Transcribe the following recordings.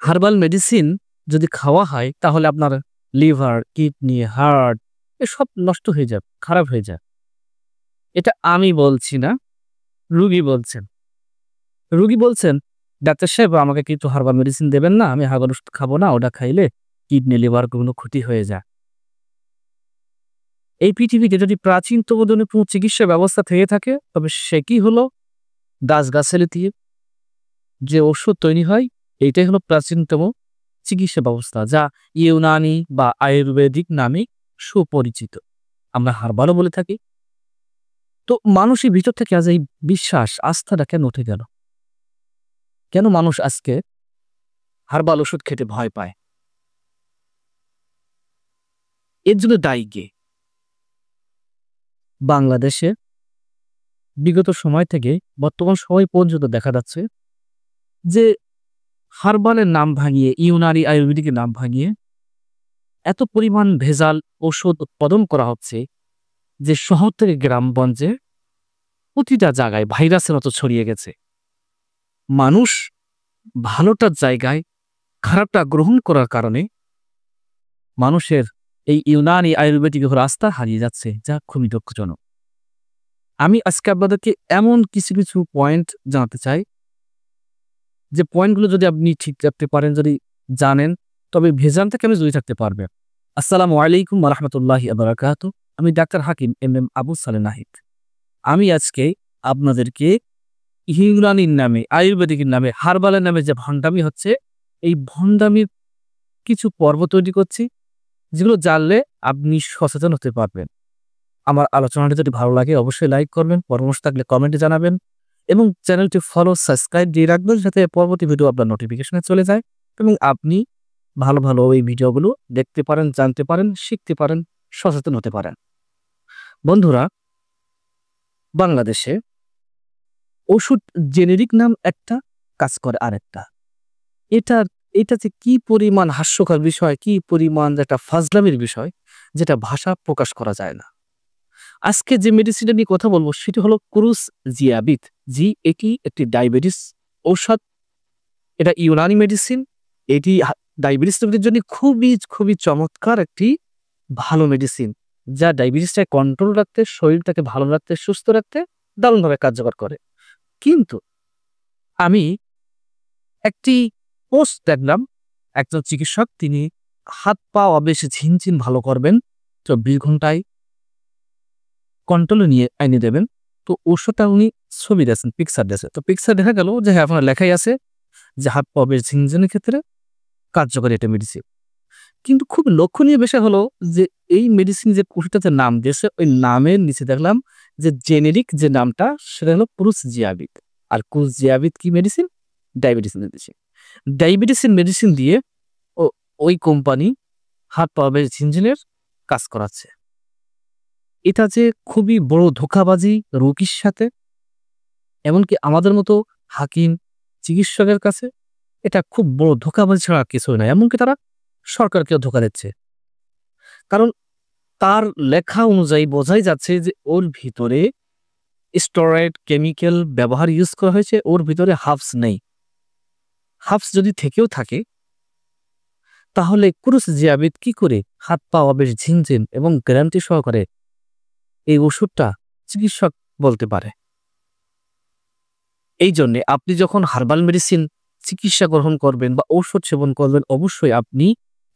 Herbal medicine যদি খাওয়া হয় তাহলে আপনার লিভার, কিডনি, হার্ট এসব নষ্ট হয়ে যাবে, খারাপ হয়ে যায়। এটা আমি বলছি না, রুগী বলছেন। রুগী বলছেন, "ডাক্তার সাহেব আমাকে কি একটু হার্বাল মেডিসিন দেবেন না? আমি হার্বাল ওষুধ খাবো না। ওটা খাইলে কিডনি, লিভার কোনো ক্ষতি হয়ে যায়।" এই পৃথিবীতে যদি প্রাচীনতম কোনো চিকিৎসা ব্যবস্থা থেকে থাকে তবে সে কি হলো গাছগাছালি দিয়ে যে ওষুধ তৈরি হয় এইটাই হলো প্রাচীনতম চিকিৎসা ব্যবস্থা, যা ইউনানি বা আয়ুর্বেদিক নামে সুপরিচিত। আমরা হার্বালও বলে থাকি। তো মানুষের ভিতর থেকে আজ এই বিশ্বাস, আস্থাটা কেন উঠে গেল? কেন মানুষ আজকে হার্বাল ওষুধ খেতে ভয় পায়? এর জন্য দায়ী কে? বাংলাদেশে বিগত সময় থেকে বর্তমান সময় পর্যন্ত দেখা যাচ্ছে যে হার্বালের নাম ভাঙিয়ে, ইউনানি আয়ুর্বেদিকের নাম ভাঙিয়ে এত পরিমাণ ভেজাল ওষুধ উৎপাদন করা হচ্ছে যে শহর থেকে গ্রামগঞ্জে প্রতিটা জায়গায় ভাইরাসের মতো ছড়িয়ে গেছে। মানুষ ভালোটার জায়গায় খারাপটা গ্রহণ করার কারণে মানুষের এই ইউনানি আয়ুর্বেদিকের উপর আস্থা হারিয়ে যাচ্ছে, যা খুবই দুঃখজনক। আমি আজকে আপনাদেরকে এমন কিছু কিছু পয়েন্ট জানাতে চাই যে পয়েন্টগুলো যদি আপনি ঠিক রাখতে পারেন, যদি জানেন, তবে ভেজাল থেকে আমি দূরে থাকতে পারবেন। আসসালামু আলাইকুম ওয়া রাহমাতুল্লাহি ওয়া বারাকাতুহু। আমি ডাক্তার হাকিম এম আবু সালেহ নাহিদ। আমি আজকে আপনাদেরকে ইউনানির নামে, আয়ুর্বেদিকের নামে, হার্বালের নামে যে ভণ্ডামি হচ্ছে, এই ভণ্ডামির কিছু পর্ব তৈরি করছি যেগুলো জানলে আপনি সচেতন হতে পারবেন। আমার আলোচনাটি যদি ভালো লাগে অবশ্যই লাইক করবেন, পরামর্শ থাকলে কমেন্টে জানাবেন এবং চ্যানেলটি ফলো, সাবস্ক্রাইব দিয়ে রাখবেন যাতে পরবর্তী ভিডিও আপনার নোটিফিকেশনে চলে যায় এবং আপনি ভালো ভালো এই ভিডিওগুলো দেখতে পারেন, জানতে পারেন, শিখতে পারেন, সচেতন হতে পারেন। বন্ধুরা, বাংলাদেশে ওষুধ জেনেরিক নাম একটা, কাজ করে আরেকটা। এটা যে কি পরিমাণ হাস্যকর বিষয়, কি পরিমাণ একটা ফাজলামির বিষয়, যেটা ভাষা প্রকাশ করা যায় না। আজকে যে মেডিসিনটা নিয়ে কথা বলবো সেটি হলো ক্রুসজিয়াবিদ। এটি একটি ডায়াবেটিস ঔষধ। এটা ইউনানি মেডিসিন। এটি ডায়াবেটিস রোগীদের জন্য খুবই খুবই চমৎকার একটি ভালো মেডিসিন, যা ডায়াবেটিসটাকে কন্ট্রোল রাখতে, শরীরটাকে ভালো রাখতে, সুস্থ রাখতে দারুণভাবে কার্যকর করে। কিন্তু আমি একটি পোস্ট দেখলাম, একজন চিকিৎসক তিনি হাত পা বেশ ঝিনঝিন ভালো করবেন, 24 ঘন্টায় কন্ট্রোলে নিয়ে এনে দেবেন। তো ওষুধটা উনি ছবি দিয়েছেন, পিকচার দিয়েছে। তো পিকচার দেখা গেল যে হ্যাঁ, আপনার লেখাই আছে যে হাত পা বেশ ঝিনঝিনের ক্ষেত্রে কার্যকরী এটা মেডিসিন। কিন্তু খুব লক্ষণীয় বিষয় হলো যে এই মেডিসিন যে ওষুধটাতে নাম দিয়েছে, ওই নামের নিচে দেখলাম যে জেনেরিক যে নামটা সেটা হলো ক্রুসজিয়াবিদ। আর ক্রুসজিয়াবিদ কি medicine? Diabetes medicine. Diabetes medicine দিয়ে ওই কোম্পানি হাত পা বেশ ঝিনঝিনের কাজ করাচ্ছে। এটা যে খুবই বড় ধোঁকাবাজি রোগীর সাথে, এমনকি আমাদের মতো হাকিম, চিকিৎসকের কাছে এটা খুব বড় ধোঁকাবাজি ছাড়া আর কিছুই নয়। এমনকি তারা সরকারকেও ধোঁকা দিচ্ছে। কারণ তার লেখা অনুযায়ী বোঝাই যাচ্ছে যে ওর ভিতরে স্টেরয়েড কেমিক্যাল ব্যবহার ইউজ করা হয়েছে, ওর ভিতরে হার্বস নেই। হার্বস যদি থেকেও থাকে তাহলে ক্রুসজিয়াবিদ কি করে হাত পা বেশ ঝিনঝিন এবং গ্যারান্টি সহকারে এই ওষুধটা চিকিৎসক বলতে পারে? এই জন্যে আপনি যখন হার্বাল মেডিসিন চিকিৎসা গ্রহণ করবেন বা ঔষধ সেবন করবেন, অবশ্যই আপনি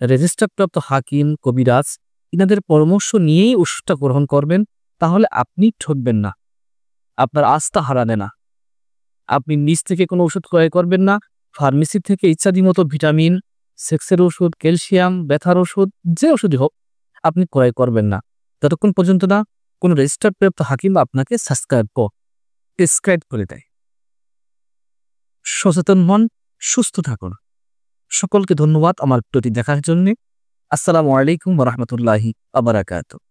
রেজিস্টারপ্রাপ্ত হাকিম, কবিরাজ ইনাদের পরামর্শ নিয়েই ওষুধটা গ্রহণ করবেন। তাহলে আপনি ঠকবেন না, আপনার আস্থা হারাবে না। আপনি নিজ থেকে কোনো ওষুধ ক্রয় করবেন না। ফার্মেসি থেকে ইচ্ছাদি মতো ভিটামিন, সেক্সের ওষুধ, ক্যালসিয়াম, ব্যথার ওষুধ, যে ওষুধই হোক আপনি ক্রয় করবেন না যতক্ষণ পর্যন্ত না কোনো রেজিস্টারপ্রাপ্ত হাকিম আপনাকে প্রেসক্রাইব করে দেয়। সচেতন হন, সুস্থ থাকুন। সকলকে ধন্যবাদ আমার ভিডিওটি দেখার জন্য। আসসালামু আলাইকুম ওয়া রাহমাতুল্লাহি ওয়া বারাকাতুহু।